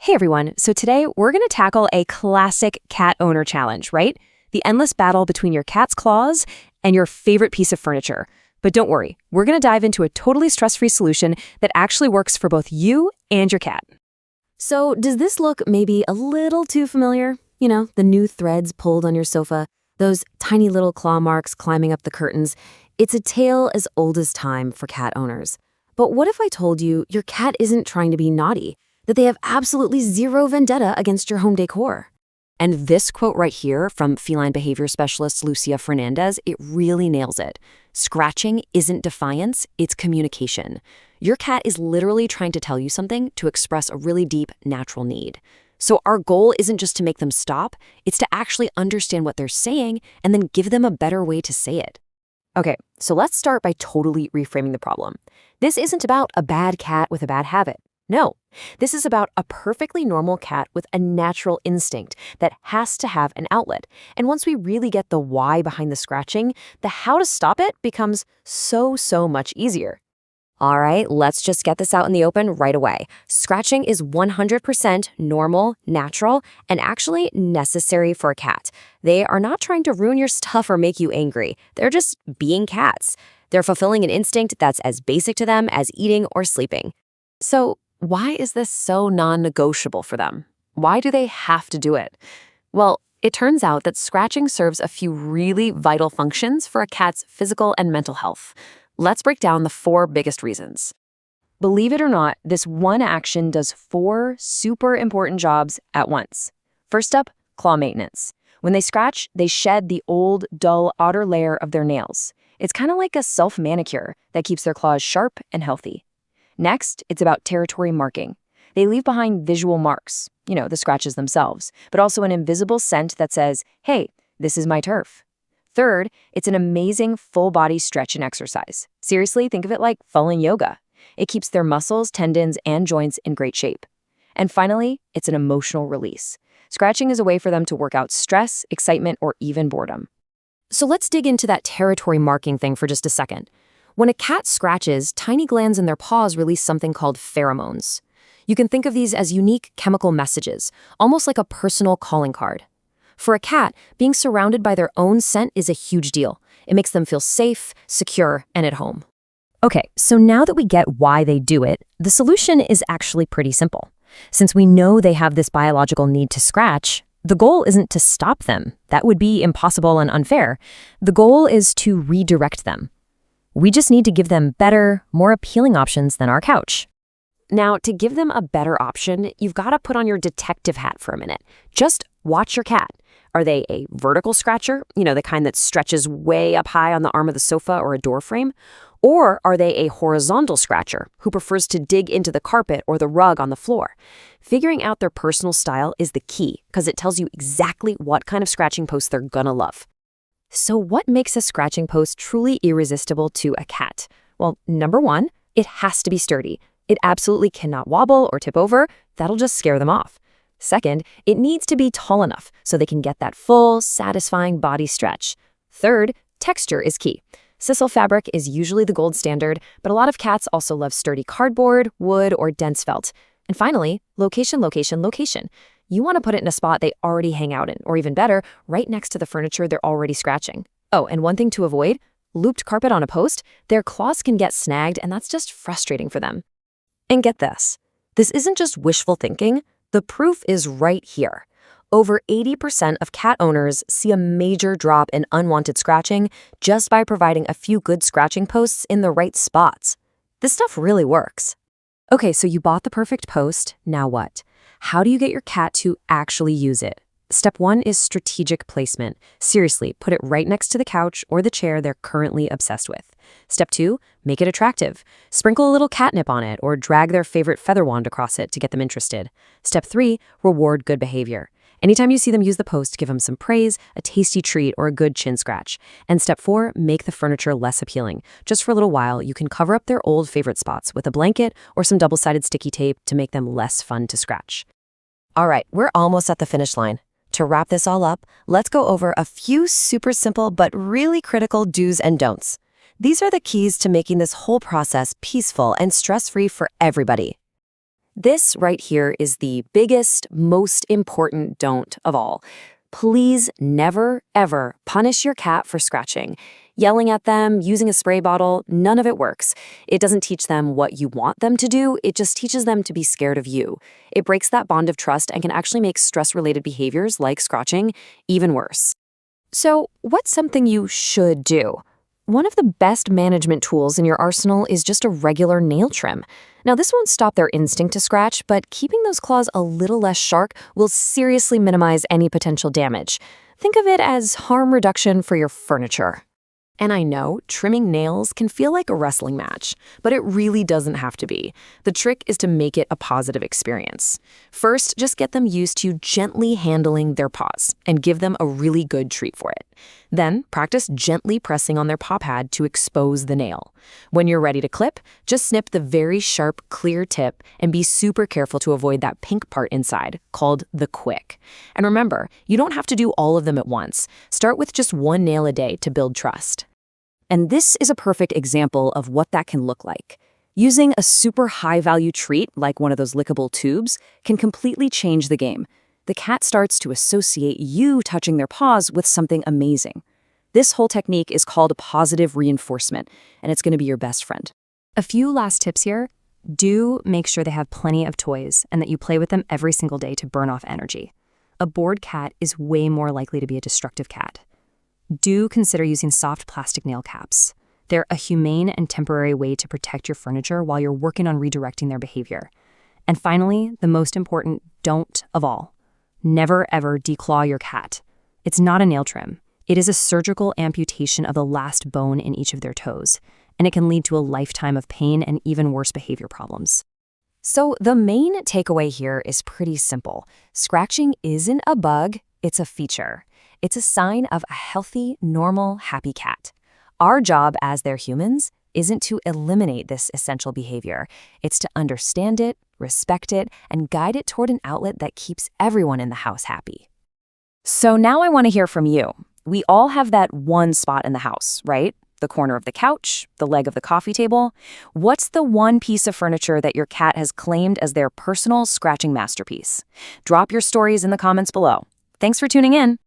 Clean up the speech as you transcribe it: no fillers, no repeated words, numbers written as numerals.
Hey everyone, so today we're going to tackle a classic cat owner challenge, right? The endless battle between your cat's claws and your favorite piece of furniture. But don't worry, we're going to dive into a totally stress-free solution that actually works for both you and your cat. So does this look maybe a little too familiar? You know, the new threads pulled on your sofa, those tiny little claw marks climbing up the curtains. It's a tale as old as time for cat owners. But what if I told you your cat isn't trying to be naughty, that they have absolutely zero vendetta against your home decor? And this quote right here from feline behavior specialist Lucia Fernandez, it really nails it. Scratching isn't defiance, it's communication. Your cat is literally trying to tell you something to express a really deep, natural need. So our goal isn't just to make them stop, it's to actually understand what they're saying and then give them a better way to say it. Okay, so let's start by totally reframing the problem. This isn't about a bad cat with a bad habit. No, this is about a perfectly normal cat with a natural instinct that has to have an outlet. And once we really get the why behind the scratching, the how to stop it becomes so much easier. All right, let's just get this out in the open right away. Scratching is 100% normal, natural, and actually necessary for a cat. They are not trying to ruin your stuff or make you angry. They're just being cats. They're fulfilling an instinct that's as basic to them as eating or sleeping. So, why is this so non-negotiable for them? Why do they have to do it? Well, it turns out that scratching serves a few really vital functions for a cat's physical and mental health. Let's break down the 4 biggest reasons. Believe it or not, this one action does 4 super important jobs at once. First up, claw maintenance. When they scratch, they shed the old, dull outer layer of their nails. It's kind of like a self-manicure that keeps their claws sharp and healthy. Next, it's about territory marking. They leave behind visual marks, the scratches themselves, but also an invisible scent that says, hey, this is my turf. Third, it's an amazing full-body stretch and exercise. Seriously, think of it like fallen yoga. It keeps their muscles, tendons, and joints in great shape. And finally, it's an emotional release. Scratching is a way for them to work out stress, excitement, or even boredom. So let's dig into that territory marking thing for just a second. When a cat scratches, tiny glands in their paws release something called pheromones. You can think of these as unique chemical messages, almost like a personal calling card. For a cat, being surrounded by their own scent is a huge deal. It makes them feel safe, secure, and at home. Okay, so now that we get why they do it, the solution is actually pretty simple. Since we know they have this biological need to scratch, the goal isn't to stop them. That would be impossible and unfair. The goal is to redirect them. We just need to give them better, more appealing options than our couch. Now, to give them a better option, you've got to put on your detective hat for a minute. Just watch your cat. Are they a vertical scratcher, the kind that stretches way up high on the arm of the sofa or a door frame? Or are they a horizontal scratcher who prefers to dig into the carpet or the rug on the floor? Figuring out their personal style is the key because it tells you exactly what kind of scratching post they're gonna love. So what makes a scratching post truly irresistible to a cat? Well, number 1, it has to be sturdy. It absolutely cannot wobble or tip over. That'll just scare them off. Second, it needs to be tall enough so they can get that full, satisfying body stretch. Third, texture is key. Sisal fabric is usually the gold standard, but a lot of cats also love sturdy cardboard, wood, or dense felt. And finally, location. You want to put it in a spot they already hang out in, or even better, right next to the furniture they're already scratching. Oh, and one thing to avoid, looped carpet on a post, their claws can get snagged, and that's just frustrating for them. And get this isn't just wishful thinking, the proof is right here. Over 80% of cat owners see a major drop in unwanted scratching just by providing a few good scratching posts in the right spots. This stuff really works. Okay, so you bought the perfect post, now what? How do you get your cat to actually use it? Step 1 is strategic placement. Seriously, put it right next to the couch or the chair they're currently obsessed with. Step 2, make it attractive. Sprinkle a little catnip on it or drag their favorite feather wand across it to get them interested. Step 3, reward good behavior. Anytime you see them use the post, give them some praise, a tasty treat, or a good chin scratch. And step 4, make the furniture less appealing. Just for a little while, you can cover up their old favorite spots with a blanket or some double-sided sticky tape to make them less fun to scratch. All right, we're almost at the finish line. To wrap this all up, let's go over a few super simple but really critical do's and don'ts. These are the keys to making this whole process peaceful and stress-free for everybody. This right here is the biggest, most important don't of all. Please never, ever punish your cat for scratching. Yelling at them, using a spray bottle, none of it works. It doesn't teach them what you want them to do, it just teaches them to be scared of you. It breaks that bond of trust and can actually make stress-related behaviors like scratching even worse. So, what's something you should do? One of the best management tools in your arsenal is just a regular nail trim. Now, this won't stop their instinct to scratch, but keeping those claws a little less sharp will seriously minimize any potential damage. Think of it as harm reduction for your furniture. And I know trimming nails can feel like a wrestling match, but it really doesn't have to be. The trick is to make it a positive experience. First, just get them used to gently handling their paws and give them a really good treat for it. Then, practice gently pressing on their paw pad to expose the nail. When you're ready to clip, just snip the very sharp, clear tip and be super careful to avoid that pink part inside, called the quick. And remember, you don't have to do all of them at once. Start with just one nail a day to build trust. And this is a perfect example of what that can look like. Using a super high-value treat, like one of those lickable tubes, can completely change the game. The cat starts to associate you touching their paws with something amazing. This whole technique is called positive reinforcement, and it's going to be your best friend. A few last tips here. Do make sure they have plenty of toys and that you play with them every single day to burn off energy. A bored cat is way more likely to be a destructive cat. Do consider using soft plastic nail caps. They're a humane and temporary way to protect your furniture while you're working on redirecting their behavior. And finally, the most important don't of all. Never ever declaw your cat. It's not a nail trim. It is a surgical amputation of the last bone in each of their toes, and it can lead to a lifetime of pain and even worse behavior problems. So the main takeaway here is pretty simple. Scratching isn't a bug, it's a feature. It's a sign of a healthy, normal, happy cat. Our job as their humans isn't to eliminate this essential behavior. It's to understand it, respect it, and guide it toward an outlet that keeps everyone in the house happy. So now I want to hear from you. We all have that one spot in the house, right? The corner of the couch, the leg of the coffee table. What's the one piece of furniture that your cat has claimed as their personal scratching masterpiece? Drop your stories in the comments below. Thanks for tuning in.